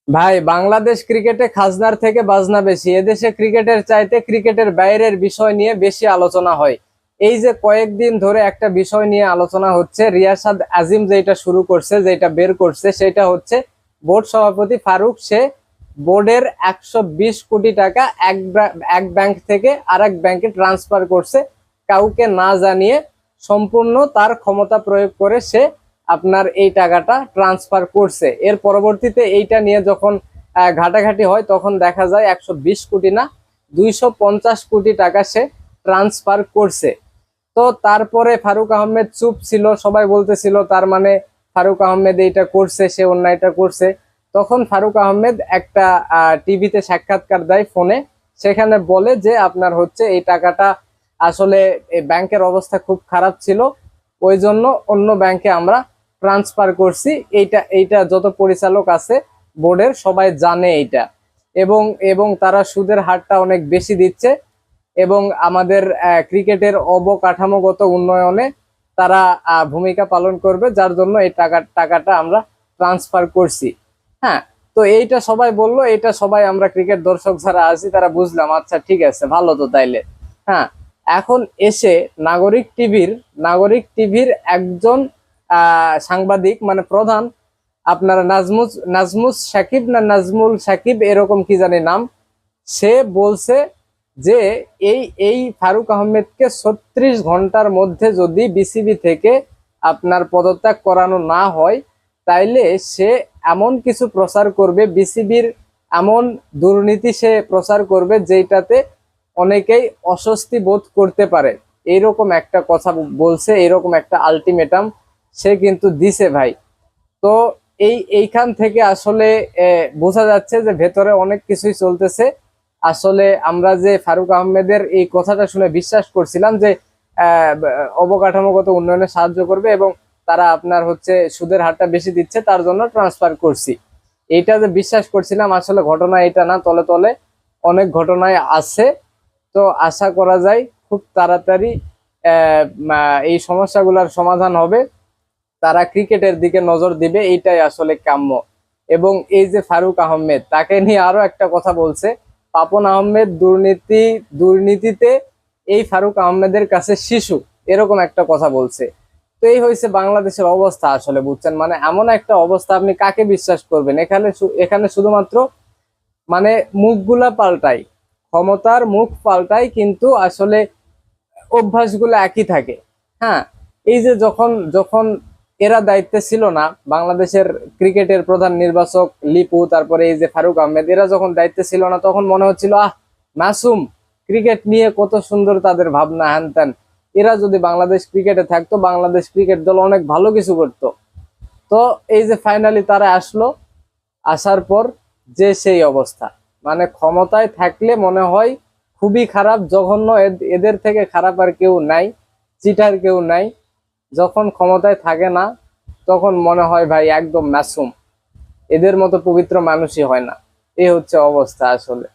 ভাই, বাংলাদেশ ক্রিকেটে খাজনার থেকে বাজনা বেশি। এদেশে ক্রিকেটের চাইতে ক্রিকেটের বাইরের বিষয় নিয়ে বেশি আলোচনা হয়। এই যে কয়েকদিন ধরে একটা বিষয় নিয়ে আলোচনা হচ্ছে, রিয়াসাদ আজিম যেটা শুরু করছে, যেটা বের করছে, সেটা হচ্ছে বোর্ড সভাপতি ফারুক, সে বোর্ডের 120 কোটি টাকা এক ব্যাংক থেকে আরেক ব্যাংকে ট্রান্সফার করছে কাউকে না জানিয়ে। সম্পূর্ণ তার ক্ষমতা প্রয়োগ করে সে আপনার এই টাকাটা ট্রান্সফার করছে। এর পরবর্তীতে এইটা নিয়ে যখন ঘাটাঘাটি হয়, তখন দেখা যায় 120 কোটি না, 250 কোটি টাকা সে ট্রান্সফার করছে। তো তারপরে ফারুক আহমেদ চুপ ছিল, সবাই বলতেছিল তার মানে ফারুক আহমেদ এইটা করছে, সে অন্যায়টা করছে। তখন ফারুক আহমেদ একটা টিভিতে সাক্ষাৎকার দেয় ফোনে, সেখানে বলে যে আপনার হচ্ছে এই টাকাটা আসলে ব্যাংকের অবস্থা খুব খারাপ ছিল, ওই জন্য অন্য ব্যাংকে আমরা ট্রান্সফার করছি। এইটা এইটা যত পরিচালক আছে বোর্ডের সবাই জানে এইটা, এবং এবং তারা সুদের হারটা অনেক বেশি দিচ্ছে, এবং আমাদের ক্রিকেটের অবকাঠামোগত উন্নয়নে তারা ভূমিকা পালন করবে, যার জন্য এই টাকাটা আমরা ট্রান্সফার করছি। হ্যাঁ, তো এইটা সবাই বললো, এটা সবাই আমরা ক্রিকেট দর্শক যারা আছি তারা বুঝলাম, আচ্ছা ঠিক আছে, ভালো তো তাইলে। হ্যাঁ, এখন এসে নাগরিক টিভির একজন সাংবাদিক, মানে প্রধান, আপনার নাজমুস সাকিব না নাজমুল সাকিব এরকম কি জানি নাম, সে বলছে যে এই এই ফারুক আহমেদকে 36 ঘন্টার মধ্যে যদি বিসিবি থেকে আপনার পদত্যাগ করানো না হয়, তাইলে সে এমন কিছু প্রচার করবে, বিসিবির এমন দুর্নীতি সে প্রচার করবে যেটাতে অনেকেই অস্বস্তি বোধ করতে পারে। এইরকম একটা কথা বলছে, এইরকম একটা আলটিমেটাম সে কিন্তু দিছে ভাই। তো এইখান থেকে আসলে বোঝা যাচ্ছে যে ভেতরে অনেক কিছুই চলতেছে। আসলে আমরা যে ফারুক আহমেদের এই কথাটা শুনে বিশ্বাস করছিলাম যে অবকাঠামোগত উন্নয়নে সাহায্য করবে, এবং তারা আপনার হচ্ছে সুদের হারটা বেশি দিচ্ছে তার জন্য ট্রান্সফার করছি, এইটা যে বিশ্বাস করছিলাম, আসলে ঘটনা এটা না, তলে তলে অনেক ঘটনায় আছে। তো আশা করা যায় খুব তাড়াতাড়ি এই সমস্যাগুলোর সমাধান হবে, তারা ক্রিকেটের দিকে নজর দিবে, এইটাই আসলে কাম্য। এবং এই যে ফারুক আহমেদ, তাকে নিয়ে আরো একটা কথা বলছে, পাপন আহমেদ দুর্নীতিতে এই ফারুক আহমেদের কাছে শিশু, এরকম একটা কথা বলছে। তো এই হয়েছে বাংলাদেশের অবস্থা আসলে, বুঝছেন, মানে এমন একটা অবস্থা, আপনি কাকে বিশ্বাস করবেন? এখানে শুধুমাত্র মানে মুখগুলা পাল্টাই, ক্ষমতার মুখ পাল্টাই, কিন্তু আসলে অভ্যাসগুলো একই থাকে। হ্যাঁ, এই যে যখন যখন এরা দায়িত্বে ছিল না, বাংলাদেশের ক্রিকেটের প্রধান নির্বাচক লিপু, তারপরে এই যে ফারুক আহমেদ, এরা যখন দায়িত্বে ছিল না, তখন মনে হচ্ছিল মাসুম, ক্রিকেট নিয়ে কত সুন্দর তাদের ভাবনা, হ্যান ত্যান, এরা যদি বাংলাদেশ ক্রিকেটে থাকতো, বাংলাদেশ ক্রিকেট দল অনেক ভালো কিছু করতো। তো এই যে ফাইনালি তারা আসলো, আসার পর যে সেই অবস্থা, মানে ক্ষমতায় থাকলে মনে হয় খুবই খারাপ, জঘন্য, এদের থেকে খারাপ আর কেউ নাই, চিটার কেউ নাই। যখন ক্ষমতায় থাকে না, তখন মনে হয় ভাই একদম মাসুম, এদের মতো পবিত্র মানুষই হয় না। এই হচ্ছে অবস্থা আসলে।